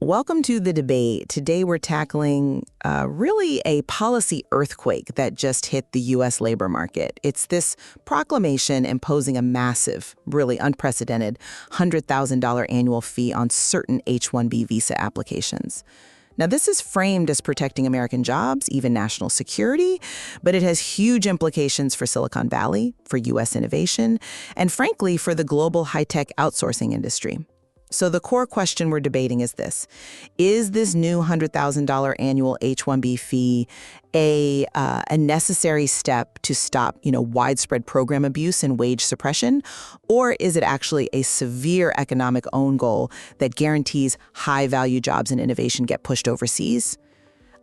Welcome to the debate. Today we're tackling really a policy earthquake that just hit the U.S. labor market. It's this proclamation imposing a massive, really unprecedented $100,000 annual fee on certain H-1B visa applications. Now, this is framed as protecting American jobs, even national security, but it has huge implications for Silicon Valley, for U.S. innovation, and frankly, for the global high-tech outsourcing industry. So the core question we're debating is this. Is this new $100,000 annual H-1B fee a necessary step to stop, widespread program abuse and wage suppression? Or is it actually a severe economic own goal that guarantees high-value jobs and innovation get pushed overseas?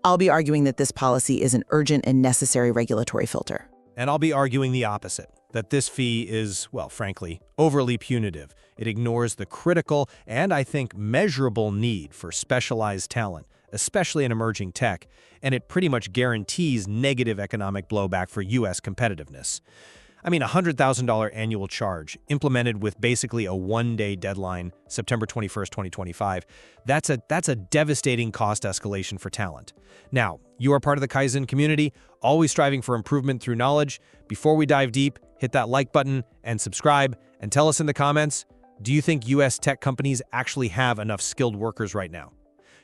I'll be arguing that this policy is an urgent and necessary regulatory filter. And I'll be arguing the opposite, that this fee is, well, frankly, overly punitive. It ignores the critical and, I think, measurable need for specialized talent, especially in emerging tech, and it pretty much guarantees negative economic blowback for U.S. competitiveness. I mean, a $100,000 annual charge, implemented with basically a one-day deadline, September 21st, 2025, that's a devastating cost escalation for talent. Now, you are part of the Kaizen community, always striving for improvement through knowledge. Before we dive deep, hit that like button and subscribe, and tell us in the comments, do you think U.S. tech companies actually have enough skilled workers right now?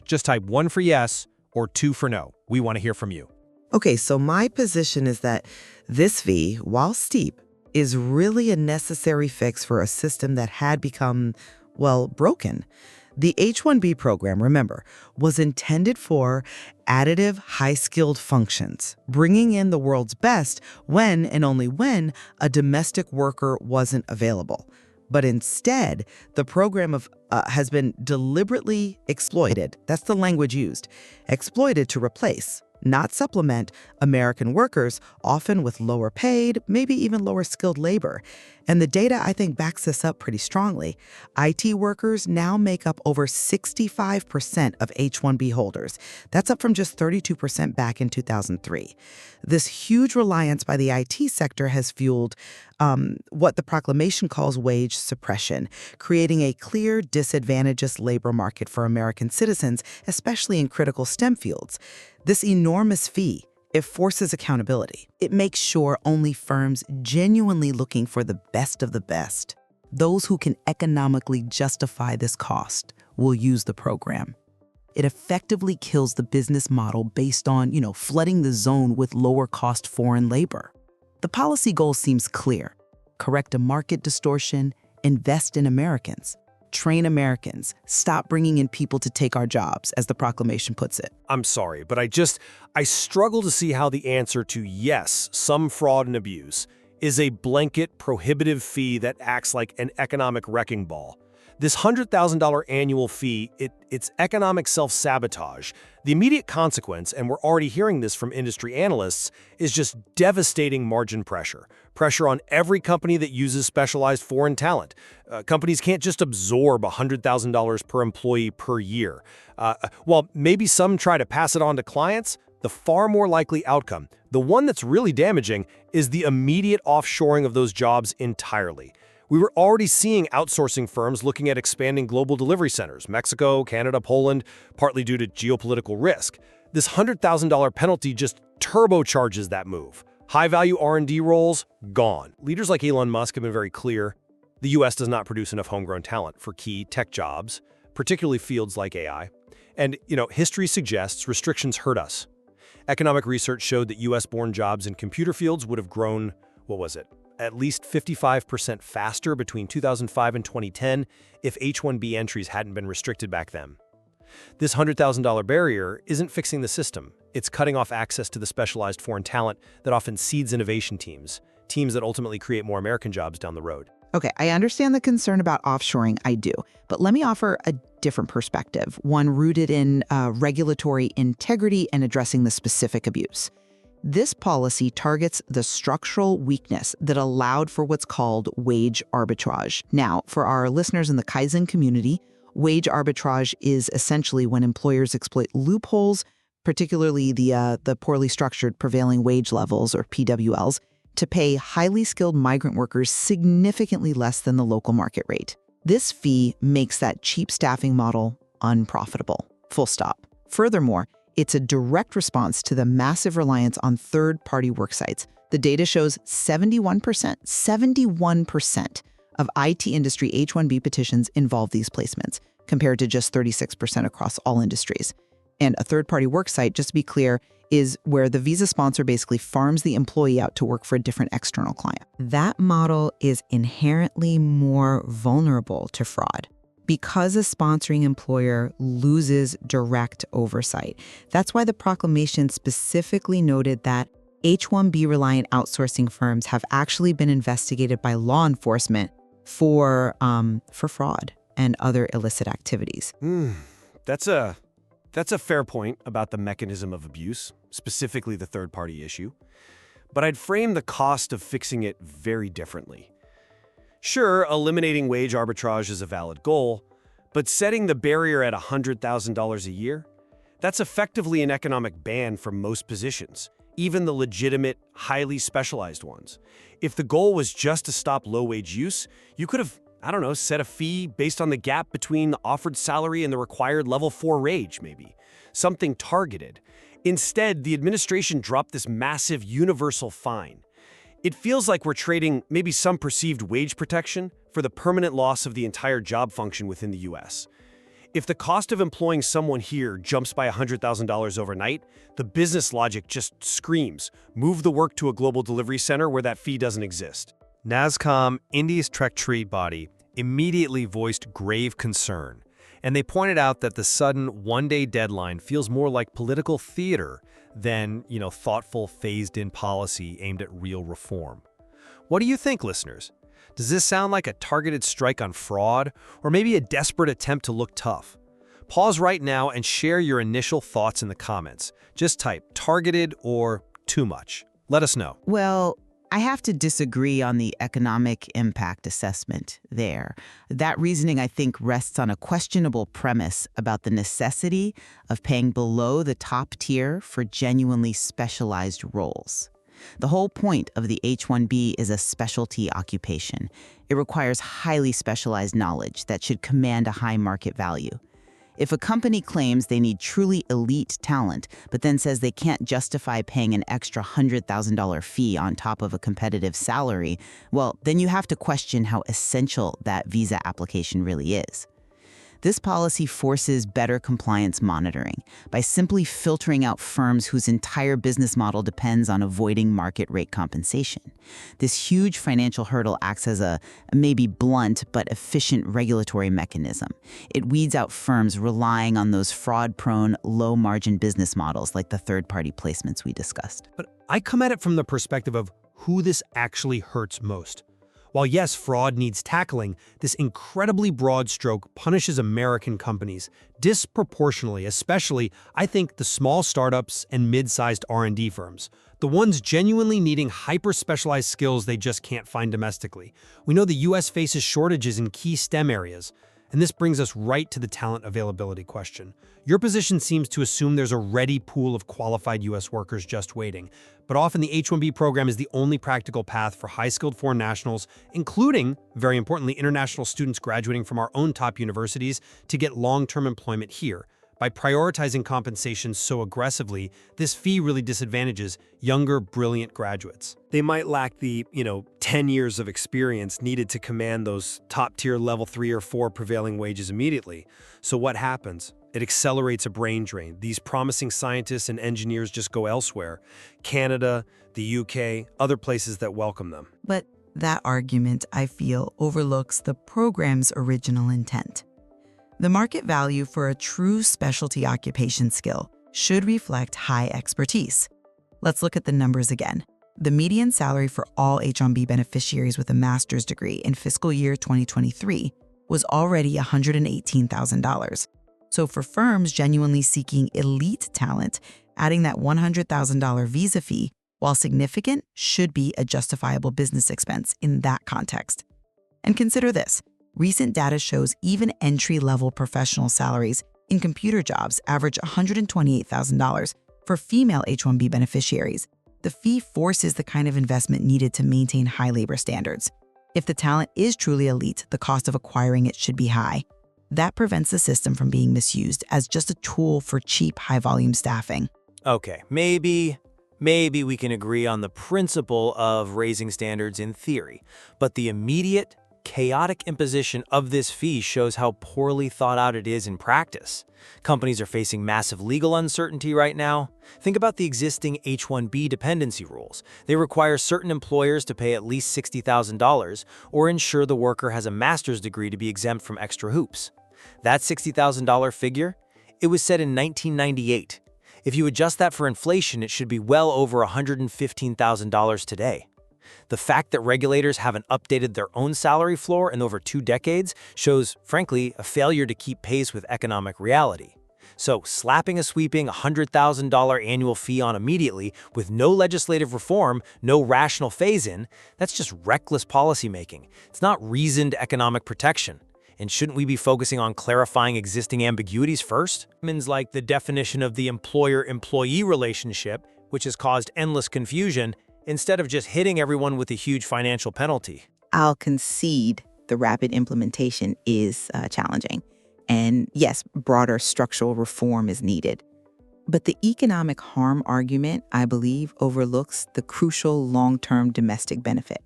Just type 1 for yes or 2 for no. We want to hear from you. Okay, so my position is that this fee, while steep, is really a necessary fix for a system that had become, well, broken. The H-1B program, remember, was intended for additive, high-skilled functions, bringing in the world's best when and only when a domestic worker wasn't available. But instead, the program has been deliberately exploited. That's the language used. Exploited to replace, not supplement, American workers, often with lower paid, maybe even lower skilled labor. And the data, I think, backs this up pretty strongly. IT workers now make up over 65% of H-1B holders. That's up from just 32% back in 2003. This huge reliance by the IT sector has fueled what the proclamation calls wage suppression, creating a clear, disadvantaged labor market for American citizens, especially in critical STEM fields. This enormous fee, it forces accountability. It makes sure only firms genuinely looking for the best of the best, those who can economically justify this cost, will use the program. It effectively kills the business model based on, flooding the zone with lower-cost foreign labor. The policy goal seems clear. Correct a market distortion, invest in Americans. Train Americans, stop bringing in people to take our jobs, as the proclamation puts it. I'm sorry, but I struggle to see how the answer to yes, some fraud and abuse, is a blanket prohibitive fee that acts like an economic wrecking ball. This $100,000 annual fee, it's economic self-sabotage. The immediate consequence, and we're already hearing this from industry analysts, is just devastating margin pressure. Pressure on every company that uses specialized foreign talent. Companies can't just absorb $100,000 per employee per year. While maybe some try to pass it on to clients, the far more likely outcome, the one that's really damaging, is the immediate offshoring of those jobs entirely. We were already seeing outsourcing firms looking at expanding global delivery centers, Mexico, Canada, Poland, partly due to geopolitical risk. This $100,000 penalty just turbocharges that move. High-value R&D roles, gone. Leaders like Elon Musk have been very clear. The U.S. does not produce enough homegrown talent for key tech jobs, particularly fields like AI. And, history suggests restrictions hurt us. Economic research showed that U.S.-born jobs in computer fields would have grown, at least 55% faster between 2005 and 2010 if H-1B entries hadn't been restricted back then. This $100,000 barrier isn't fixing the system. It's cutting off access to the specialized foreign talent that often seeds innovation teams that ultimately create more American jobs down the road. Okay, I understand the concern about offshoring, I do. But let me offer a different perspective, one rooted in regulatory integrity and addressing the specific abuse. This policy targets the structural weakness that allowed for what's called wage arbitrage. Now, for our listeners in the Kaizen community, wage arbitrage is essentially when employers exploit loopholes, particularly the poorly structured prevailing wage levels, or PWLs, to pay highly skilled migrant workers significantly less than the local market rate. This fee makes that cheap staffing model unprofitable. Full stop. Furthermore, it's a direct response to the massive reliance on third-party worksites. The data shows 71% of IT industry H-1B petitions involve these placements, compared to just 36% across all industries. And a third-party worksite, just to be clear, is where the visa sponsor basically farms the employee out to work for a different external client. That model is inherently more vulnerable to fraud because a sponsoring employer loses direct oversight. That's why the proclamation specifically noted that H-1B reliant outsourcing firms have actually been investigated by law enforcement for fraud and other illicit activities. That's a fair point about the mechanism of abuse, specifically the third-party issue. But I'd frame the cost of fixing it very differently. Sure, eliminating wage arbitrage is a valid goal, but setting the barrier at $100,000 a year? That's effectively an economic ban for most positions, even the legitimate, highly specialized ones. If the goal was just to stop low-wage use, you could have, set a fee based on the gap between the offered salary and the required level 4 wage, maybe. Something targeted. Instead, the administration dropped this massive universal fine. It feels like we're trading maybe some perceived wage protection for the permanent loss of the entire job function within the US. If the cost of employing someone here jumps by $100,000 overnight, the business logic just screams, move the work to a global delivery center where that fee doesn't exist. NASSCOM, India's tree body, immediately voiced grave concern, and they pointed out that the sudden one-day deadline feels more like political theater than, thoughtful, phased-in policy aimed at real reform. What do you think, listeners? Does this sound like a targeted strike on fraud, or maybe a desperate attempt to look tough? Pause right now and share your initial thoughts in the comments. Just type targeted or too much. Let us know. Well, I have to disagree on the economic impact assessment there. That reasoning, I think, rests on a questionable premise about the necessity of paying below the top tier for genuinely specialized roles. The whole point of the H-1B is a specialty occupation. It requires highly specialized knowledge that should command a high market value. If a company claims they need truly elite talent, but then says they can't justify paying an extra $100,000 fee on top of a competitive salary, well, then you have to question how essential that visa application really is. This policy forces better compliance monitoring by simply filtering out firms whose entire business model depends on avoiding market rate compensation. This huge financial hurdle acts as a maybe blunt but efficient regulatory mechanism. It weeds out firms relying on those fraud-prone, low-margin business models like the third-party placements we discussed. But I come at it from the perspective of who this actually hurts most. While yes, fraud needs tackling, this incredibly broad stroke punishes American companies disproportionately, especially, I think, the small startups and mid-sized R&D firms, the ones genuinely needing hyper-specialized skills they just can't find domestically. We know the U.S. faces shortages in key STEM areas, and this brings us right to the talent availability question. Your position seems to assume there's a ready pool of qualified U.S. workers just waiting, but often the H-1B program is the only practical path for high-skilled foreign nationals, including, very importantly, international students graduating from our own top universities, to get long-term employment here. By prioritizing compensation so aggressively, this fee really disadvantages younger, brilliant graduates. They might lack the, 10 years of experience needed to command those top-tier level 3 or 4 prevailing wages immediately. So what happens? It accelerates a brain drain. These promising scientists and engineers just go elsewhere. Canada, the UK, other places that welcome them. But that argument, I feel, overlooks the program's original intent. The market value for a true specialty occupation skill should reflect high expertise. Let's look at the numbers again. The median salary for all H-1B beneficiaries with a master's degree in fiscal year 2023 was already $118,000. So for firms genuinely seeking elite talent, adding that $100,000 visa fee, while significant, should be a justifiable business expense in that context. And consider this. Recent data shows even entry-level professional salaries in computer jobs average $128,000 for female H-1B beneficiaries. The fee forces the kind of investment needed to maintain high labor standards. If the talent is truly elite, the cost of acquiring it should be high. That prevents the system from being misused as just a tool for cheap, high-volume staffing. Okay, maybe we can agree on the principle of raising standards in theory, but the immediate, chaotic imposition of this fee shows how poorly thought out it is in practice. Companies are facing massive legal uncertainty right now. Think about the existing H1B dependency rules. They require certain employers to pay at least $60,000 or ensure the worker has a master's degree to be exempt from extra hoops. That $60,000 figure, it was set in 1998. If you adjust that for inflation, it should be well over $115,000 today. The fact that regulators haven't updated their own salary floor in over 2 decades shows, frankly, a failure to keep pace with economic reality. So, slapping a sweeping $100,000 annual fee on immediately with no legislative reform, no rational phase-in, that's just reckless policymaking. It's not reasoned economic protection. And shouldn't we be focusing on clarifying existing ambiguities first? Like the definition of the employer-employee relationship, which has caused endless confusion, instead of just hitting everyone with a huge financial penalty. I'll concede the rapid implementation is challenging. And yes, broader structural reform is needed. But the economic harm argument, I believe, overlooks the crucial long-term domestic benefit.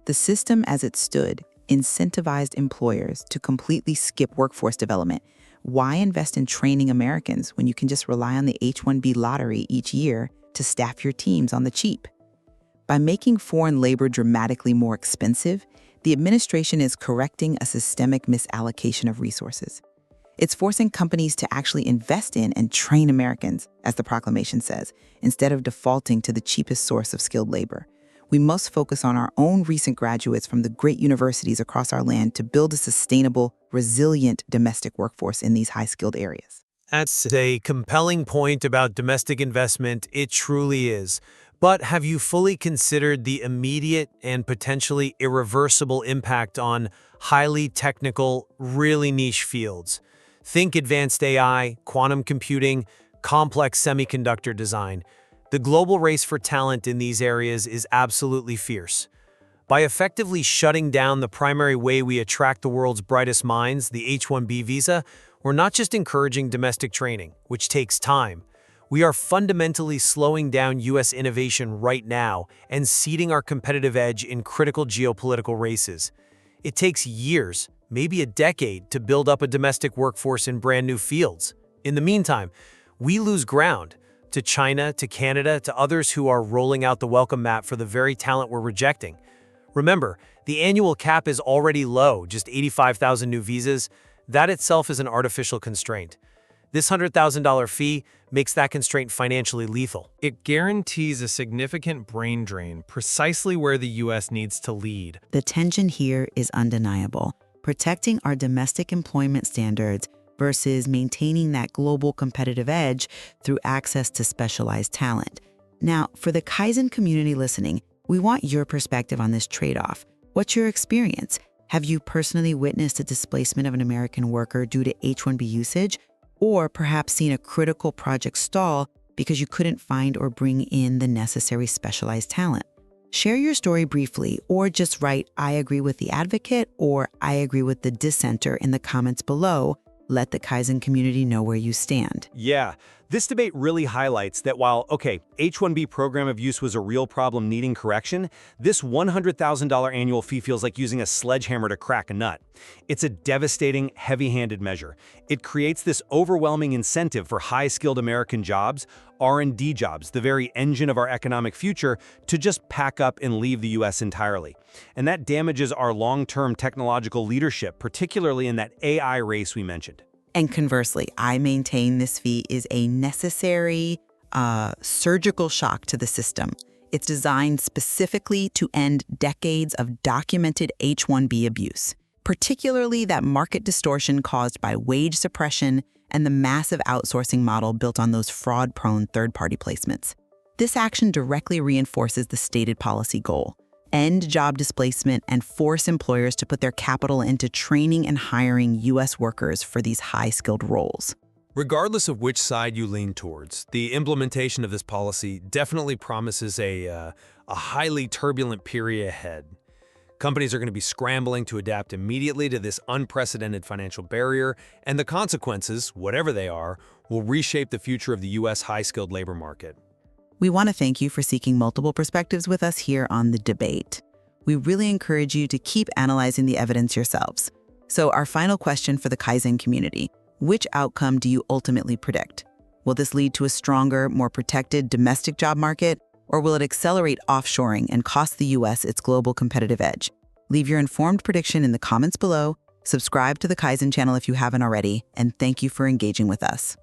The system as it stood incentivized employers to completely skip workforce development. Why invest in training Americans when you can just rely on the H1B lottery each year to staff your teams on the cheap? By making foreign labor dramatically more expensive, the administration is correcting a systemic misallocation of resources. It's forcing companies to actually invest in and train Americans, as the proclamation says, instead of defaulting to the cheapest source of skilled labor. We must focus on our own recent graduates from the great universities across our land to build a sustainable, resilient domestic workforce in these high-skilled areas. That's a compelling point about domestic investment. It truly is. But have you fully considered the immediate and potentially irreversible impact on highly technical, really niche fields? Think advanced AI, quantum computing, complex semiconductor design. The global race for talent in these areas is absolutely fierce. By effectively shutting down the primary way we attract the world's brightest minds, the H-1B visa, we're not just encouraging domestic training, which takes time. We are fundamentally slowing down U.S. innovation right now and ceding our competitive edge in critical geopolitical races. It takes years, maybe a decade, to build up a domestic workforce in brand new fields. In the meantime, we lose ground to China, to Canada, to others who are rolling out the welcome mat for the very talent we're rejecting. Remember, the annual cap is already low, just 85,000 new visas. That itself is an artificial constraint. This $100,000 fee makes that constraint financially lethal. It guarantees a significant brain drain precisely where the U.S. needs to lead. The tension here is undeniable. Protecting our domestic employment standards versus maintaining that global competitive edge through access to specialized talent. Now, for the Kaizen community listening, we want your perspective on this trade-off. What's your experience? Have you personally witnessed a displacement of an American worker due to H-1B usage? Or perhaps seen a critical project stall because you couldn't find or bring in the necessary specialized talent? Share your story briefly, or just write, "I agree with the advocate," or "I agree with the dissenter" in the comments below. Let the Kaizen community know where you stand. Yeah, this debate really highlights that while, H-1B program abuse was a real problem needing correction, this $100,000 annual fee feels like using a sledgehammer to crack a nut. It's a devastating, heavy-handed measure. It creates this overwhelming incentive for high-skilled American jobs, R&D jobs, the very engine of our economic future, to just pack up and leave the U.S. entirely. And that damages our long-term technological leadership, particularly in that AI race we mentioned. And conversely, I maintain this fee is a necessary surgical shock to the system. It's designed specifically to end decades of documented H-1B abuse, particularly that market distortion caused by wage suppression and the massive outsourcing model built on those fraud-prone third-party placements. This action directly reinforces the stated policy goal: end job displacement and force employers to put their capital into training and hiring U.S. workers for these high-skilled roles. Regardless of which side you lean towards, the implementation of this policy definitely promises a highly turbulent period ahead. Companies are going to be scrambling to adapt immediately to this unprecedented financial barrier, and the consequences, whatever they are, will reshape the future of the U.S. high-skilled labor market. We want to thank you for seeking multiple perspectives with us here on The Debate. We really encourage you to keep analyzing the evidence yourselves. So our final question for the Kaizen community: which outcome do you ultimately predict? Will this lead to a stronger, more protected domestic job market, or will it accelerate offshoring and cost the U.S. its global competitive edge? Leave your informed prediction in the comments below, subscribe to the Kaizen channel if you haven't already, and thank you for engaging with us.